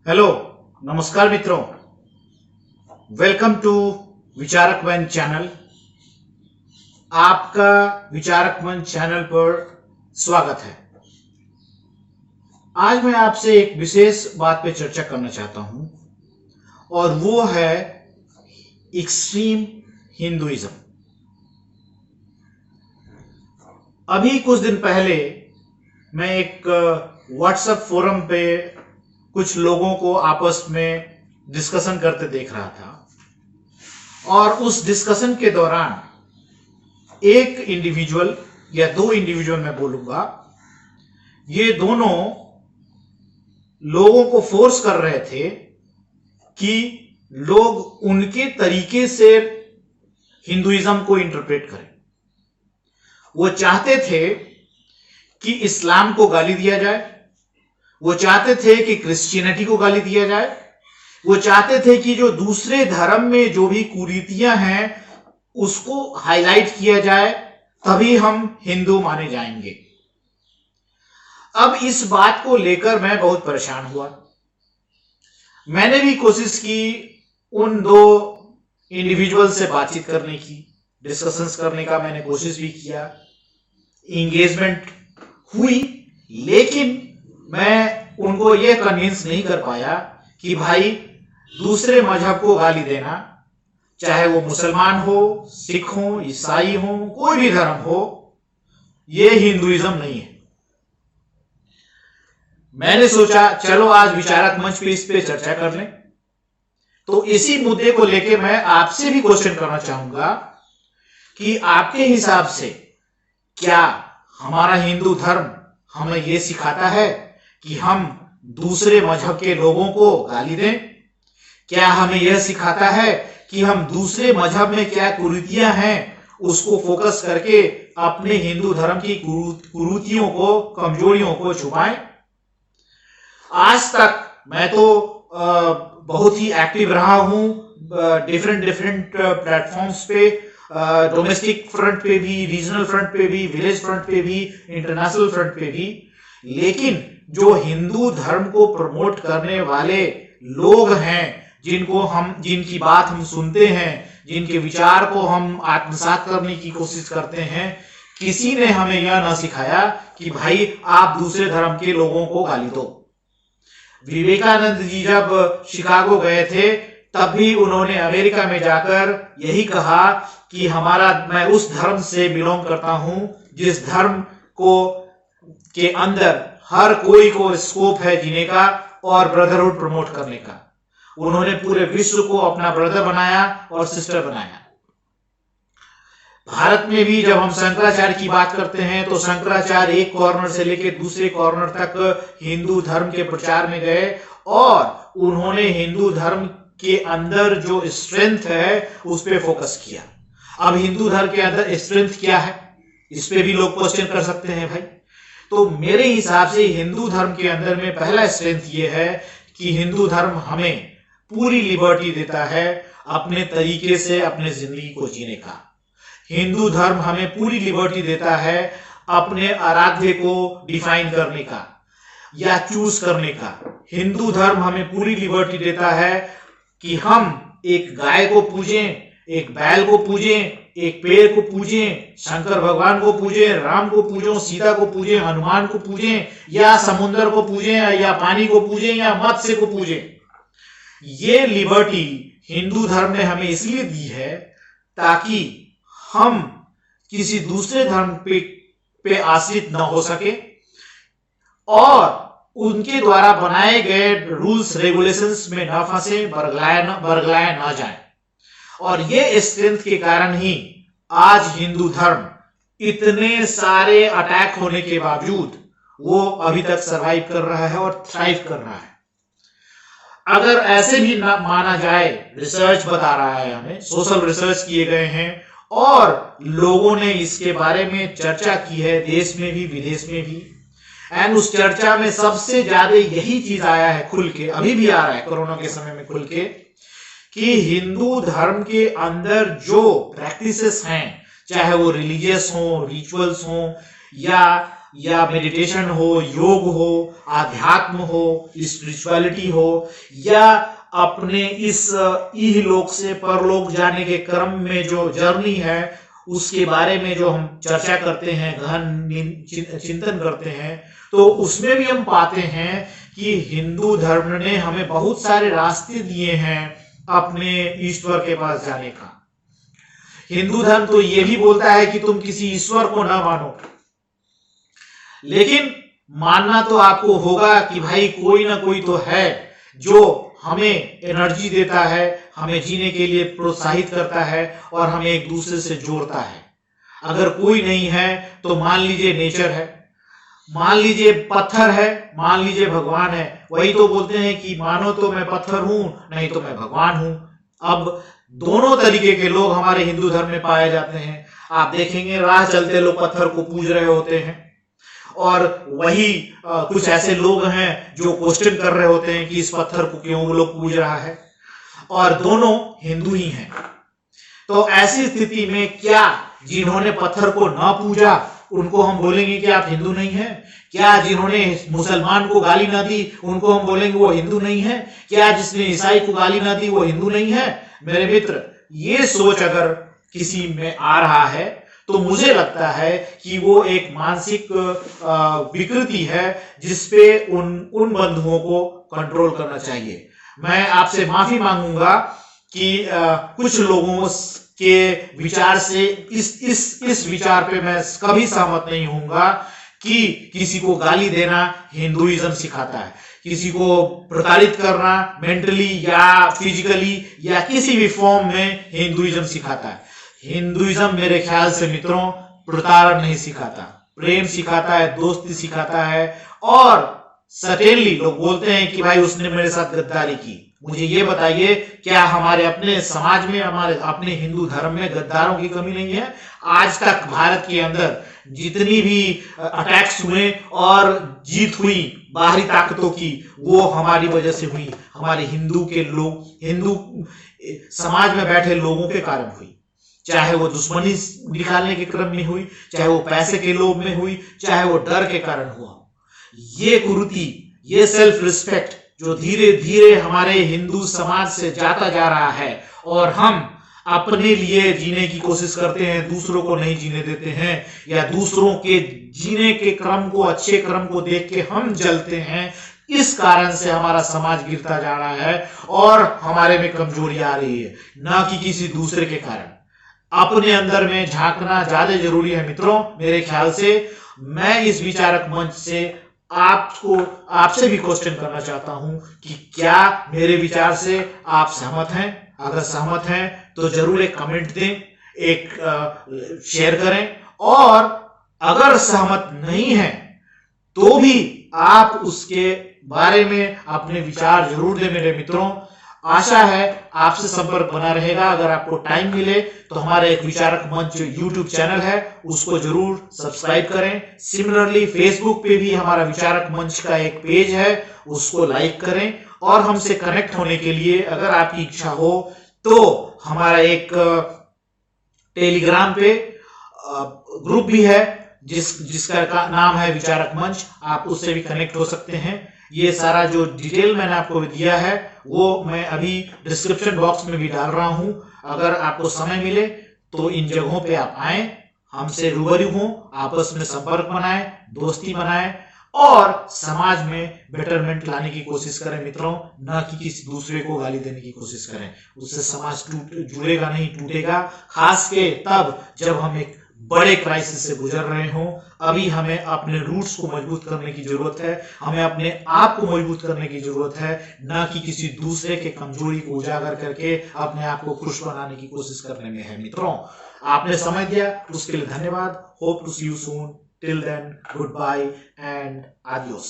Hello, नमस्कार मित्रों। Welcome to विचारक मंच चैनल। आपका विचारक मंच चैनल पर स्वागत है। आज मैं आपसे एक विशेष बात पे चर्चा करना चाहता हूं और वो है एक्सट्रीम हिंदुइज्म। अभी कुछ दिन पहले मैं एक व्हाट्सएप फोरम पे कुछ लोगों को आपस में डिस्कशन करते देख रहा था और उस डिस्कशन के दौरान एक इंडिविजुअल या दो इंडिविजुअल मैं बोलूंगा, ये दोनों लोगों को फोर्स कर रहे थे कि लोग उनके तरीके से हिंदुइज्म को इंटरप्रेट करें। वो चाहते थे कि इस्लाम को गाली दिया जाए, वो चाहते थे कि क्रिश्चियनिटी को गाली दिया जाए, वो चाहते थे कि जो दूसरे धर्म में जो भी कुरीतियां हैं उसको हाईलाइट किया जाए, तभी हम हिंदू माने जाएंगे। अब इस बात को लेकर मैं बहुत परेशान हुआ। मैंने भी कोशिश की उन दो इंडिविजुअल से बातचीत करने की, डिस्कशंस करने का मैंने कोशिश भी किया, इंगेजमेंट हुई, लेकिन मैं उनको यह कन्विंस नहीं कर पाया कि भाई दूसरे मजहब को गाली देना, चाहे वो मुसलमान हो, सिख हो, ईसाई हो, कोई भी धर्म हो, यह हिंदुइज्म नहीं है। मैंने सोचा चलो आज विचारक मंच पे इस पे चर्चा कर लें। तो इसी मुद्दे को लेकर मैं आपसे भी क्वेश्चन करना चाहूंगा कि आपके हिसाब से क्या हमारा हिंदू धर्म हमें यह सिखाता है कि हम दूसरे मजहब के लोगों को गाली दें? क्या हमें यह सिखाता है कि हम दूसरे मजहब में क्या कुरीतियां हैं उसको फोकस करके अपने हिंदू धर्म की कुरीतियों को, कमजोरियों को छुपाएं? आज तक मैं तो बहुत ही एक्टिव रहा हूं डिफरेंट प्लेटफॉर्म्स पे, डोमेस्टिक फ्रंट पे भी, रीजनल फ्रंट पे भी, विलेज फ्रंट पे भी, इंटरनेशनल फ्रंट पे भी। लेकिन जो हिंदू धर्म को प्रमोट करने वाले लोग हैं, जिनकी बात हम सुनते हैं, जिनके विचार को हम आत्मसात करने की कोशिश करते हैं, किसी ने हमें यह ना सिखाया कि भाई आप दूसरे धर्म के लोगों को गाली दो। विवेकानंद जी जब शिकागो गए थे तब भी उन्होंने अमेरिका में जाकर यही कहा कि मैं उस धर्म से बिलोंग करता हूं जिस धर्म को के अंदर हर कोई को स्कोप है जीने का और ब्रदरहुड प्रमोट करने का। उन्होंने पूरे विश्व को अपना ब्रदर बनाया और सिस्टर बनाया। भारत में भी जब हम शंकराचार्य की बात करते हैं तो शंकराचार्य एक कॉर्नर से लेकर दूसरे कॉर्नर तक हिंदू धर्म के प्रचार में गए और उन्होंने हिंदू धर्म के अंदर जो स्ट्रेंथ है उस पर फोकस किया। अब हिंदू धर्म के अंदर स्ट्रेंथ क्या है, इस पे भी लोग क्वेश्चन कर सकते हैं भाई। तो मेरे हिसाब से हिंदू धर्म के अंदर में पहला स्ट्रेंथ ये है कि हिंदू धर्म हमें पूरी लिबर्टी देता है अपने तरीके से अपने जिंदगी को जीने का। हिंदू धर्म हमें पूरी लिबर्टी देता है अपने आराध्य को डिफाइन करने का या चूज करने का। हिंदू धर्म हमें पूरी लिबर्टी देता है कि हम एक गाय को पूजें, एक बैल को पूजें, एक पेड़ को पूजें, शंकर भगवान को पूजें, राम को पूजें, सीता को पूजें, हनुमान को पूजें, या समुद्र को पूजें, या पानी को पूजें, या मत्स्य को पूजें। ये लिबर्टी हिंदू धर्म ने हमें इसलिए दी है ताकि हम किसी दूसरे धर्म पे आश्रित न हो सके और उनके द्वारा बनाए गए रूल्स रेगुलेशंस में न फंसे, बरगलाए न जाए। और ये स्ट्रेंथ के कारण ही आज हिंदू धर्म इतने सारे अटैक होने के बावजूद वो अभी तक सरवाइव कर रहा है और थ्राइव कर रहा है। अगर ऐसे भी ना माना जाए, रिसर्च बता रहा है, हमें सोशल रिसर्च किए गए हैं और लोगों ने इसके बारे में चर्चा की है, देश में भी विदेश में भी। एंड उस चर्चा में सबसे ज्यादा यही चीज आया है खुल के, अभी भी आ रहा है कोरोना के समय में खुल के, कि हिंदू धर्म के अंदर जो प्रैक्टिसेस हैं, चाहे वो रिलीजियस हो, रिचुअल्स हो, या या मेडिटेशन हो, योग हो, आध्यात्म हो, स्पिरिचुअलिटी हो, या अपने इस इहलोक से परलोक जाने के क्रम में जो जर्नी है उसके बारे में जो हम चर्चा करते हैं, गहन चिंतन करते हैं, तो उसमें भी हम पाते हैं कि हिंदू धर्म ने हमें बहुत सारे रास्ते दिए हैं अपने ईश्वर के पास जाने का। हिंदू धर्म तो ये भी बोलता है कि तुम किसी ईश्वर को ना मानो, लेकिन मानना तो आपको होगा कि भाई कोई ना कोई तो है जो हमें एनर्जी देता है, हमें जीने के लिए प्रोत्साहित करता है और हमें एक दूसरे से जोड़ता है। अगर कोई नहीं है तो मान लीजिए नेचर है, मान लीजिए पत्थर है, मान लीजिए भगवान है। वही तो बोलते हैं कि मानो तो मैं पत्थर हूं, नहीं तो मैं भगवान हूं। अब दोनों तरीके के लोग हमारे हिंदू धर्म में पाए जाते हैं। आप देखेंगे राह चलते लोग पत्थर को पूज रहे होते हैं, और वही कुछ ऐसे लोग हैं जो क्वेश्चन कर रहे होते हैं कि इस पत्थर को क्यों वो लोग पूज रहा है, और दोनों हिंदू ही हैं। तो ऐसी स्थिति में क्या जिन्होंने पत्थर को ना पूजा उनको हम बोलेंगे कि आप हिंदू नहीं हैं? क्या जिन्होंने मुसलमान को गाली ना दी उनको हम बोलेंगे वो हिंदू नहीं है? क्या जिसने ईसाई को गाली ना दी वो हिंदू नहीं है? मेरे मित्र, ये सोच अगर किसी में आ रहा है तो मुझे लगता है कि वो एक मानसिक विकृति है जिसपे उन बंधुओं को कंट्रोल करना चाहिए। मैं आपसे माफी मांगूंगा कि कुछ लोगों के विचार से इस विचार पे मैं कभी सहमत नहीं होऊंगा कि किसी को गाली देना हिंदुइज्म सिखाता है, किसी को प्रताड़ित करना मेंटली या फिजिकली या किसी भी फॉर्म में हिंदुइज्म सिखाता है। हिंदुइज्म मेरे ख्याल से मित्रों प्रताड़न नहीं सिखाता, प्रेम सिखाता है, दोस्ती सिखाता है। और सर्टेनली लोग बोलते हैं कि भाई उसने मेरे साथ गद्दारी की। मुझे ये बताइए, क्या हमारे अपने समाज में, हमारे अपने हिंदू धर्म में गद्दारों की कमी नहीं है? आज तक भारत के अंदर जितनी भी अटैक्स हुए और जीत हुई बाहरी ताकतों की, वो हमारी वजह से हुई, हमारे हिंदू के लोग, हिंदू समाज में बैठे लोगों के कारण हुई। चाहे वो दुश्मनी निकालने के क्रम में हुई, चाहे वो पैसे के लोभ में हुई, चाहे वो डर के कारण हुआ। ये कुरीति, ये सेल्फ रिस्पेक्ट जो धीरे धीरे हमारे हिंदू समाज से जाता जा रहा है, और हम अपने लिए जीने की कोशिश करते हैं, दूसरों को नहीं जीने देते हैं, या दूसरों के जीने के क्रम को, अच्छे क्रम को देख के हम जलते हैं। इस कारण से हमारा समाज गिरता जा रहा है और हमारे में कमजोरी आ रही है, ना कि किसी दूसरे के कारण। अपने अंदर में झांकना ज्यादा जरूरी है मित्रों मेरे ख्याल से। मैं इस विचारक मंच से आपसे भी क्वेश्चन करना चाहता हूं कि क्या मेरे विचार से आप सहमत हैं? अगर सहमत हैं तो जरूर एक कमेंट दें, एक शेयर करें, और अगर सहमत नहीं है तो भी आप उसके बारे में अपने विचार जरूर दें मेरे मित्रों। आशा है आपसे संपर्क बना रहेगा। अगर आपको टाइम मिले तो हमारा एक विचारक मंच यूट्यूब चैनल है, उसको जरूर सब्सक्राइब करें। सिमिलरली फेसबुक पे भी हमारा विचारक मंच का एक पेज है, उसको लाइक करें। और हमसे कनेक्ट होने के लिए अगर आपकी इच्छा हो तो हमारा एक टेलीग्राम पे ग्रुप भी है जिसका नाम है विचारक मंच, आप उससे भी कनेक्ट हो सकते हैं। ये सारा जो डिटेल मैंने आपको दिया है वो मैं अभी डिस्क्रिप्शन बॉक्स में भी डाल रहा हूं। अगर आपको समय मिले तो इन जगहों पे आप आए, हमसे रूबरू हों, आपस में संपर्क बनाएं, दोस्ती बनाएं और समाज में बेटरमेंट लाने की कोशिश करें मित्रों, न कि किसी दूसरे को गाली देने की कोशिश करें। उससे समाज जुड़ेगा नहीं, टूटेगा। खास के तब जब हम एक बड़े क्राइसिस से गुजर रहे हों। अभी हमें अपने रूट्स को मजबूत करने की जरूरत है, हमें अपने आप को मजबूत करने की जरूरत है, न कि किसी दूसरे के कमजोरी को उजागर करके अपने आप को खुश बनाने की कोशिश करने में है। मित्रों, आपने समय दिया उसके लिए धन्यवाद। Hope to see you soon. Till then, good bye and adios.